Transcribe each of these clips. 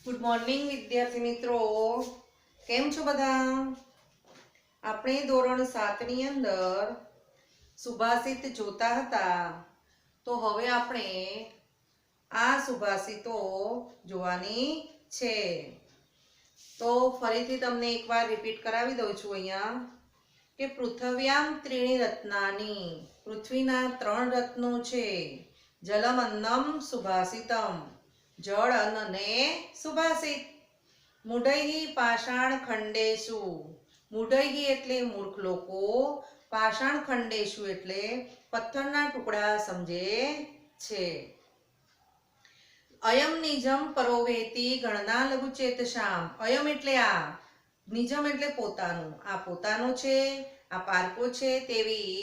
Good morning વિદ્યાર્થી મિત્રો, કેમ છો બધા? આપણે ધોરણ 7 ની અંદર સુભાષિત જોતા હતા, તો હવે આપણે આ સુભાષિતો જોવાની છે. તો ફરીથી તમને એકવાર રિપીટ કરાવી દઉં છું અહીંયા કે પૃથ્વ્યામ ત્રીણિ રત્નાની, પૃથ્વીના 3 રત્નો છે. જલમ અન્નમ સુભાષિતમ, જળ અન્ન ને સુભાષિત. મૂઢૈઃ પાષાણ ખંડેષુ, મૂઢૈઃ એટલે મૂર્ખ લોકો, પાષાણ ખંડેષુ એટલે પથ્થરના ટુકડા સમજે છે. અયમ નિજમ પરોવેતિ ગણના લઘુચેતસામ, અયમ એટલે આ, નિજમ એટલે પોતાનું, આ પોતાનો છે, આ પારકો છે તેવી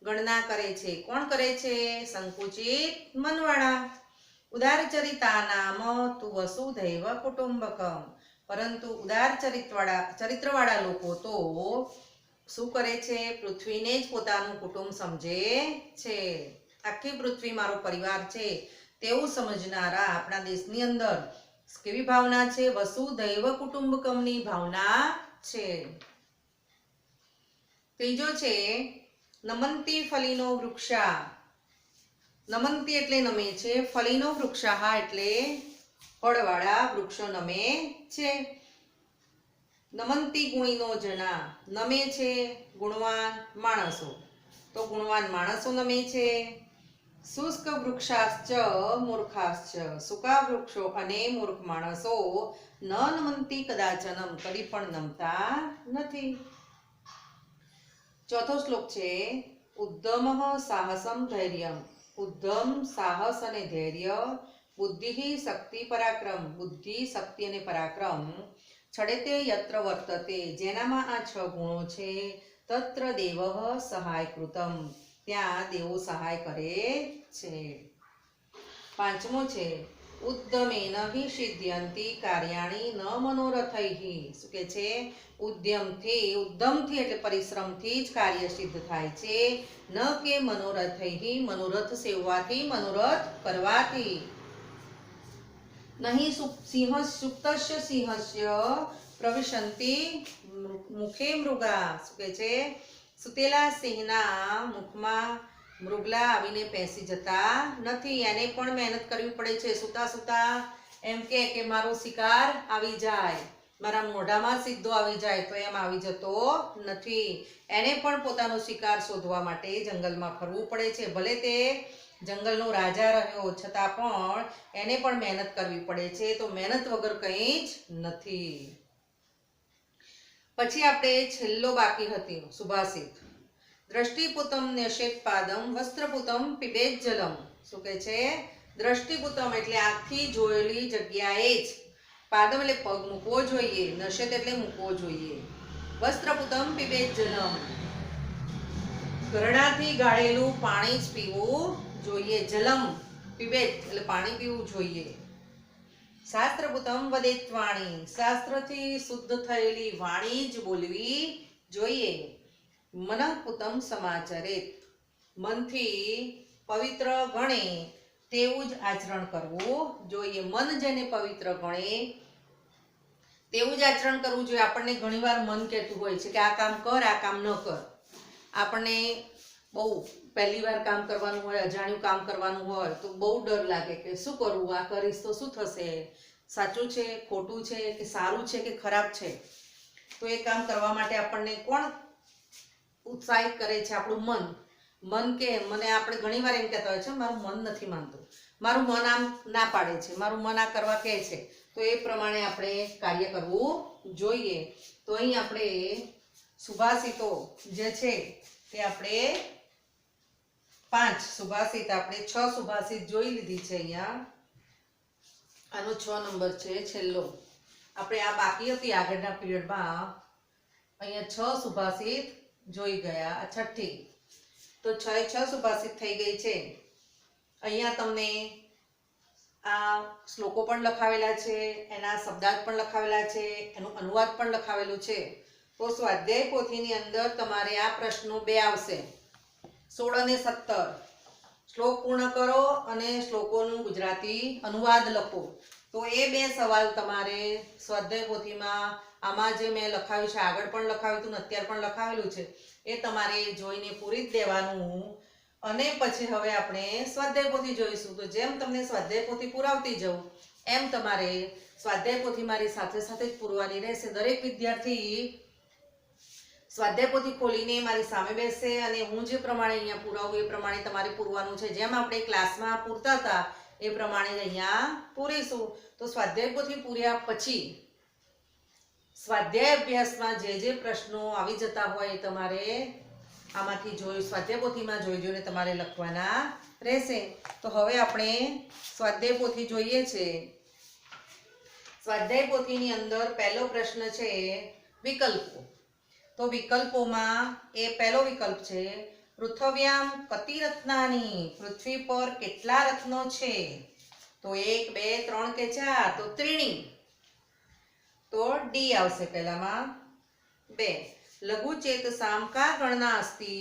ગણના કરે છે. કોણ કરે છે? સંકુચિત મનવાળા. ઉદારચરિતાનામ તુ વસુધૈવ કુટુંબકમ, પરંતુ ઉદાર ચરિત્રવાળા લોકો તો શું કરે છે? પૃથ્વીને જ પોતાનું કુટુંબ સમજે છે. આખી પૃથ્વી મારો પરિવાર છે તેવું સમજનારા આપણા દેશની અંદર કેવી ભાવના છે? વસુધૈવ કુટુંબકમની ભાવના છે. ત્રીજો છે નમંતી ફલીનો વૃક્ષા, નમંતી એટલે નમે છે, ફલીનો વૃક્ષાહ એટલે ફળવાળા વૃક્ષો નમે છે. નમંતી ગુણીનો જના, નમે છે ગુણવાન માણસો, તો ગુણવાન માણસો નમે છે. શુષ્ક વૃક્ષાશ્ચ મૂર્ખાશ્ચ, સૂકા વૃક્ષો અને મૂર્ખ માણસો ન નમંતી કદાચનમ, કદી પણ નમતા નથી. ચોથો શ્લોક છે ઉદ્દમઃ સાહસમ ધૈર્યમ, ઉદ્દમ સાહસ અને ધૈર્ય, બુદ્ધિ શક્તિ પરાક્રમ, બુદ્ધિ શક્તિ અને પરાક્રમ, છડેતે યત્ર વર્તતે, જેનામાં આ 6 ગુણો છે, તત્ર દેવઃ સહાયકૃતમ, ત્યાં દેવો સહાય કરે છે. પાંચમો છે ઉદ્દમેન હિ સિદ્ધ્યંતિ કાર્યાણિ ન મનોરથૈઃ, શું કે છે? ઉદ્દમથી એટલે પરિશ્રમથી જ કાર્ય સિદ્ધ થાય છે, ન કે મનોરથૈઃ, મનોરથ સેવવાથી, મનોરથ કરવાથી. નહીં સુપ્તસ્ય સિંહસ્ય પ્રવિશન્તિ મુખે મૃગા, શું કે છે? સુતેલા સિંહના મુખમાં મૃગલા આવીને પેસી જતા નથી, એને પણ મહેનત કરવી પડે છે. સુતા સુતા એમ કે મારો શિકાર આવી જાય, મારા મોઢામાં સીધો આવી જાય, તો એમ આવી જતો નથી. એને પણ પોતાનો શિકાર શોધવા માટે જંગલમાં ફરવું પડે છે. ભલે તે જંગલનો રાજા રહ્યો છતાં પણ એને પણ મહેનત કરવી પડે છે, તો મહેનત વગર કંઈ જ નથી. પછી આપણે છેલ્લો બાકી હતી સુભાષિત, દ્રષ્ટિપૂતમ ન્યસેત પાદમ, વસ્ત્રપૂતમ પીબેત જલમ, શું કે છે? દ્રષ્ટિપૂતમ એટલે આંખથી જોયેલી જગ્યાએ જ, પાદમ એટલે પગ મૂકવો જોઈએ, નશેત એટલે મૂકવો જોઈએ, વસ્ત્રપૂતમ પીબેત જલમ ઘરડાથી ગાળેલું પાણી જ પીવું જોઈએ, જલમ પીબેત એટલે પાણી પીવું જોઈએ. શાસ્ત્રપૂતમ વદેત વાણી, શાસ્ત્રથી શુદ્ધ થયેલી વાણી જ બોલવી જોઈએ. મનઃપૂતમ સમાચરેત, મનથી પવિત્ર ગણે તેવું જ આચરણ કરવું જોઈએ. મન જેને પવિત્ર ગણે તેવું જ આચરણ કરવું જોઈએ. આપણને ઘણીવાર મન કહેતું હોય છે કે આ કામ કર, આ કામ ન કર. આપણને બહુ પહેલી વાર કામ કરવાનું હોય, અજાણ્યું કામ કરવાનું હોય તો બહુ ડર લાગે કે શું કરવું, આ કરીશ તો શું થશે, સાચું છે, ખોટું છે, કે સારું છે કે ખરાબ છે. તો એ કામ કરવા માટે આપણને કોણ ઉત્સાહિત કરે છે? આપણું મન. મન કે મને આપણે ઘણીવાર એમ કહેતા હોય છે મારું મન નથી માનતું, મારું મન આમ ના પાડે છે, મારું મન આ કરવા કહે છે, તો એ પ્રમાણે આપણે કાર્ય કરવું જોઈએ. તો અહીં આપણે સુભાષિતો જે છે તે આપણે 5 સુભાષિત, આપણે 6 સુભાષિત જોઈ લીધી છે. અહીંયા આનો 6 નંબર છે છેલ્લો. આપણે આ બાકી હતી આગળના પીરિયડમાં, અહીંયા 6 સુભાષિત જોઈ ગયા, આ છઠ્ઠી. તો 6 સુભાષિત થઈ ગઈ છે. અહીંયા તમને આ શ્લોકો પણ લખાવેલા છે, એના શબ્દાર્થ પણ લખાવેલા છે, એનું અનુવાદ પણ લખાવેલું છે. તો સ્વાધ્યાય પોથીની અંદર તમારે આ પ્રશ્નો 2 આવશે, 16 અને 17. શ્લોક પૂર્ણ કરો અને શ્લોકોનું ગુજરાતી અનુવાદ લખો. તો એ બે સવાલ તમારે સ્વાધ્યાય પોથીમાં આમાં જે મેં લખાવ્યું છે, આગળ પણ લખાવ્યું હતું ને અત્યારે પણ લખાવેલું છે, એ તમારે જોઈને પૂરી જ દેવાનું. અને પછી હવે આપણે સ્વાધ્યાય પોથી જોઈશું. તો જેમ તમને સ્વાધ્યાય પોથી પુરાવતી જાઉં એમ તમારે સ્વાધ્યાય પોથી મારી સાથે સાથે જ પૂરવાની રહેશે. દરેક વિદ્યાર્થી સ્વાધ્યાય પોથી ખોલીને મારી સામે બેસે અને હું જે પ્રમાણે અહીંયા પુરાવું એ પ્રમાણે તમારે પૂરવાનું છે. જેમ આપણે ક્લાસમાં પૂરતા હતા એ પ્રમાણે અહીંયા પૂરીશું. તો સ્વાધ્યાય પોથી પૂર્યા પછી સ્વાધ્યાય અભ્યાસમાં જે પ્રશ્નો આવી જતા હોય એ તમારે આમાંથી સ્વાધ્યાય પોથીમાં જોઈને તમારે લખવાના રહેશે. તો હવે આપણે સ્વાધ્યાય પોથી જોઈએ છે. સ્વાધ્યાય પોથીની અંદર પહેલો પ્રશ્ન છે વિકલ્પો. તો વિકલ્પોમાં એ પહેલો વિકલ્પ છે પૃથ્વ્યામ કતિ રત્નાની, પૃથ્વી પર કેટલા રત્નો છે? તો 1 2 3 કે 4? તો ત્રીણી. તો ડી આવશે પહેલામાં. 2 લઘુ ચેતસામ કા ગણના અસ્તિ,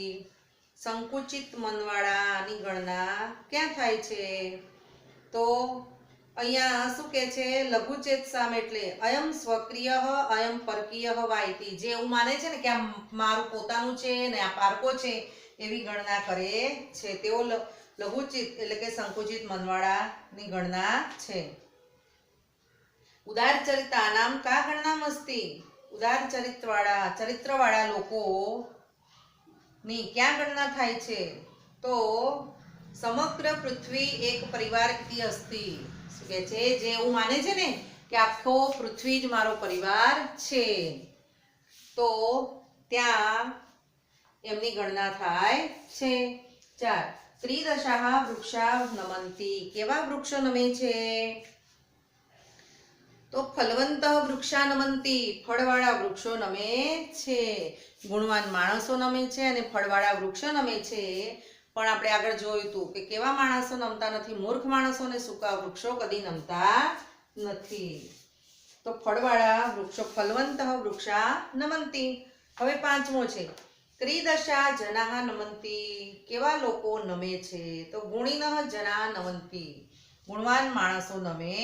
સંકુચિત મનવાળાની ગણના ક્યાં થાય છે? તો અહીંયા શું કહે છે? લઘુ ચેતસામ એટલે અયમ સ્વક્રિય અયમ પરકીય વા ઇતિ. જે એવું માને છે ને કે આ મારું પોતાનું છે ને આ પારકો છે એવી ગણના કરે છે, તેઓ લઘુચિત એટલે કે સંકુચિત મનવાળાની ગણના છે. ઉદાર ચરિતાનામ કા ગણનામસ્તિ, ઉદાર ચરિત્રવાળા લોકોની ક્યાં ગણના થાય છે? તો સમગ્ર પૃથ્વી એક પરિવાર ઇતિ અસ્તિ. શું કહે છે? જે એવું માને છે ને કે આખો પૃથ્વી જ મારો પરિવાર છે, તો ત્યાં એમની ગણના થાય છે. 4 ત્રિદશાહ વૃક્ષા નમંતી. કેવા વૃક્ષો નમે છે? તો ફલવંત વૃક્ષા નમંતી. ફળવાળા વૃક્ષો નમે છે. ગુણવાન માણસો નમે છે અને ફળવાળા વૃક્ષો નમે છે. પણ આપણે આગળ જોયું હતું કે કેવા માણસો નમતા નથી? મૂર્ખ માણસો અને સૂકા વૃક્ષો કદી નમતા નથી. તો ફળવાળા વૃક્ષો ફલવંત વૃક્ષા નમંતી. હવે પાંચમો છે ત્રિદશા જનાહ નમંતી. કેવા લોકો નમે છે? તો ગુણિનઃ જના નમંતી. ગુણવાન માણસો નમે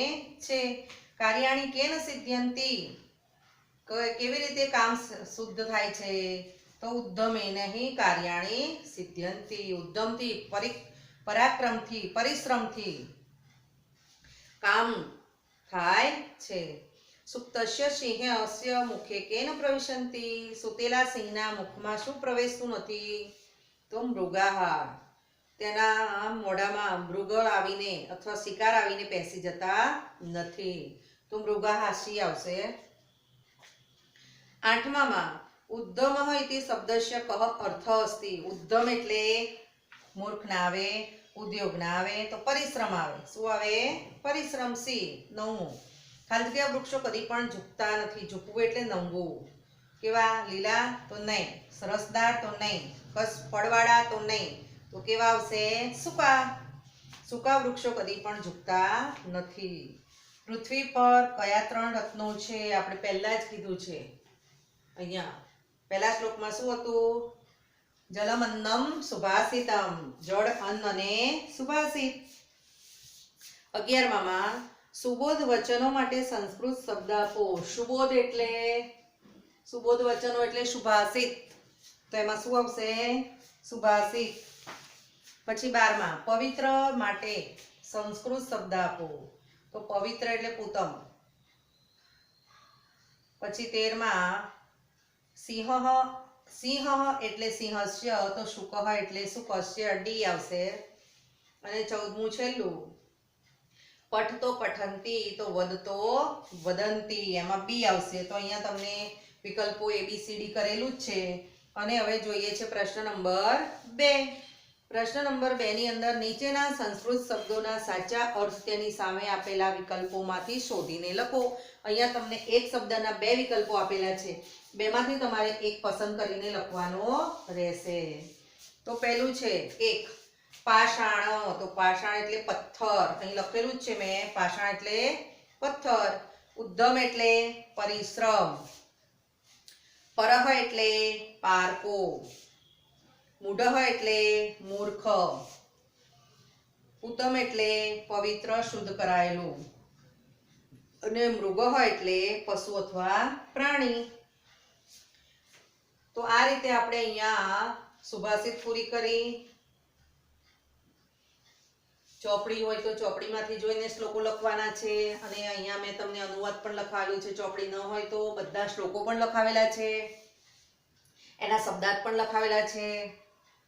છે. કાર્યાણી કેન સિદ્ધ્યંતી. કેવી રીતે કામ શુદ્ધ થાય છે? તો ઉદ્યમેન હિ કાર્યાણી સિદ્ધ્યંતી. ઉદ્યમથી, પરાક્રમથી, પરિશ્રમથી કામ થાય છે. સુપ્તસ્ય સિંહ અસ્ય મુખે કેન પ્રવિશંતી. સુતેલા સિંહના મુખમાં શું પ્રવેશતું નથી? તો મૃગાહ. તેના મોઢામાં મૃગ આવીને અથવા શિકાર આવીને બેસી જતા નથી. તો મૃગાહાસી આવશે. 8મામાં ઉદ્યમઃ ઇતિ શબ્દસ્ય કહ અર્થ અસ્તિ. ઉદ્યમ એટલે મૂર્ખ ના આવે, ઉદ્યોગ ના આવે, તો પરિશ્રમ આવે. શું આવે? પરિશ્રમ. સી 9મું ખાલી જગ્યા વૃક્ષો કદી પણ ઝૂકતા નથી. ઝૂકવું એટલે નમવું. કેવા? લીલા? તો નહીં. સરસદાર? તો નહીં. ફળવાળા? તો નહીં. તો કેવા આવશે? સૂકા. સૂકા વૃક્ષો કદી પણ ઝૂકતા નથી. પૃથ્વી પર કયા 3 રત્નો છે? આપણે પહેલા જ કીધું છે. અહીંયા પહેલા શ્લોકમાં શું હતું? જલમ અન્નમ સુભાષિતમ. જળ, અન્ન અને સુભાષિત. 11મામાં સુબોધ વચનો માટે સંસ્કૃત શબ્દ આપો. સુબોધ એટલે સુબોધ વચનો એટલે સુભાષિત. તો એમાં શું આવશે? સુભાષિત. પછી 12માં પવિત્ર માટે સંસ્કૃત શબ્દ આપો. તો પવિત્ર એટલે પૂતમ. પછી 13માં સિંહ એટલે સિંહસ્ય. તો શુકઃ એટલે શુકસ્ય. ડી આવશે. અને 14મું છેલ્લું પઠ તો પઠંતી. તો વદ તો વદંતી. એમાં બી આવશે. તો અહીંયા તમને વિકલ્પો ABCD કરેલું જ છે. અને હવે જોઈએ છે પ્રશ્ન નંબર 2. પ્રશ્ન નંબર 2 ની અંદર નીચેના સંસ્કૃત શબ્દોના સાચા અર્થ તેની સામે આપેલા વિકલ્પોમાંથી શોધીને લખો. અહીંયા તમને એક શબ્દના 2 વિકલ્પો આપેલા છે. બેમાંથી તમારે એક પસંદ કરીને લખવાનો રહેશે. તો પહેલું છે 1 પાષાણ. તો પાષાણ એટલે પથ્થર. અહીં લખેલું જ છે મેં. પાષાણ એટલે પથ્થર. ઉદ્યમ એટલે પરિશ્રમ. પરહ એટલે પારકો. મૂઢ એટલે મૂર્ખ. ઉત્તમ એટલે પવિત્ર, શુદ્ધ કરાયેલું. અને મૃગ હોય એટલે પશુ અથવા પ્રાણી. તો આ રીતે આપણે અહીંયા સુભાષિત પૂરી કરી. ચોપડી હોય તો ચોપડીમાંથી જોઈને શ્લોકો લખવાના છે, અને અહીંયા મેં તમને અનુવાદ પણ લખાવેલું છે. ચોપડી ન હોય તો બધા શ્લોકો પણ લખાવેલા છે, એના શબ્દાર્થ પણ લખાવેલા છે,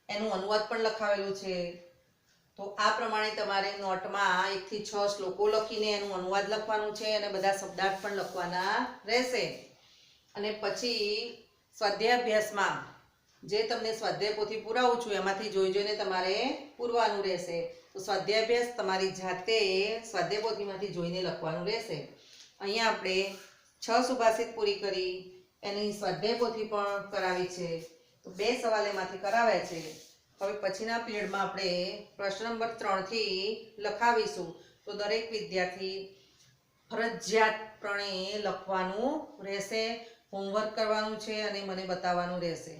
એનું અનુવાદ પણ લખાવેલું છે. તો આ પ્રમાણે તમારે નોટમાં 1 થી 6 શ્લોકો લખીને એનું અનુવાદ લખવાનું છે, અને બધા શબ્દાર્થ પણ લખવાના રહેશે. અને પછી સ્વાધ્યાયાભ્યાસમાં જે તમને સ્વાધ્યાય પોથી પુરાવું છું એમાંથી જોઈને તમારે પૂરવાનું રહેશે. તો સ્વાધ્યાયાભ્યાસ તમારી જાતે સ્વાધ્યાય પોથીમાંથી જોઈને લખવાનું રહેશે. અહીંયા આપણે 6 સુભાષિત પૂરી કરી, એની સ્વાધ્યાય પોથી પણ કરાવી છે. તો 2 સવાલ એમાંથી કરાવ્યા છે. હવે પછીના પીરિયડમાં આપણે પ્રશ્ન નંબર 3 થી લખાવીશું. તો દરેક વિદ્યાર્થી ફરજિયાતપણે લખવાનું રહેશે, હોમવર્ક કરવાનું છે અને મને બતાવવાનું રહેશે.